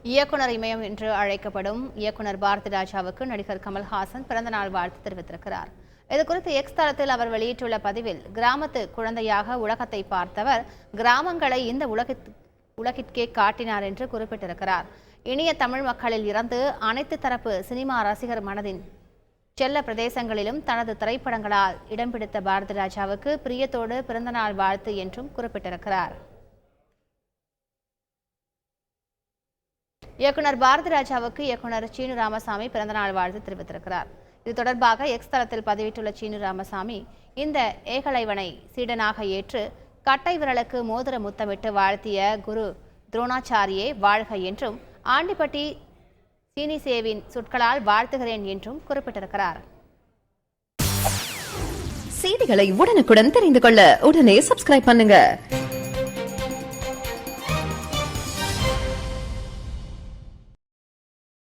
இயக்குனர் இமயம் என்று அழைக்கப்படும் இயக்குனர் பாரதி ராஜாவுக்கு நடிகர் கமல்ஹாசன் பிறந்தநாள் வாழ்த்து தெரிவித்திருக்கிறார். இதுகுறித்து எக்ஸ் தளத்தில் அவர் வெளியிட்டுள்ள பதிவில், கிராமத்து குழந்தையாக உலகத்தை பார்த்தவர் கிராமங்களை இந்த உலகிற்கே காட்டினார் என்று குறிப்பிட்டிருக்கிறார். இனிய தமிழ் மக்களில் இருந்து அனைத்து தரப்பு சினிமா ரசிகர் மனதின் செல்ல பிரதேசங்களிலும் தனது திரைப்படங்களால் இடம் பிடித்த பாரதி ராஜாவுக்கு பிரியத்தோடு பிறந்தநாள் வாழ்த்து என்றும் குறிப்பிட்டிருக்கிறார். இயக்குனர் பாரதி ராஜாவுக்கு இயக்குனர் சீனு ராமசாமி பிறந்தநாள் வாழ்த்து தெரிவித்திருக்கிறார். இது தொடர்பாக எக்ஸ் தளத்தில் பதிவிட்டுள்ள சீனு ராமசாமி, இந்த ஏகலைவனை சீடனாக ஏற்று கட்டை விரலுக்கு மோதிர முத்தமிட்டு வாழ்த்திய குரு துரோணாச்சாரியே வாழ்க என்றும், ஆண்டிப்பட்டி சீனிசேவின் சொற்களால் வாழ்த்துகிறேன் என்றும் குறிப்பிட்டிருக்கிறார். செய்திகளை உடனுக்குடன் தெரிந்து கொள்ள உடனே சப்ஸ்கிரைப் பண்ணுங்க.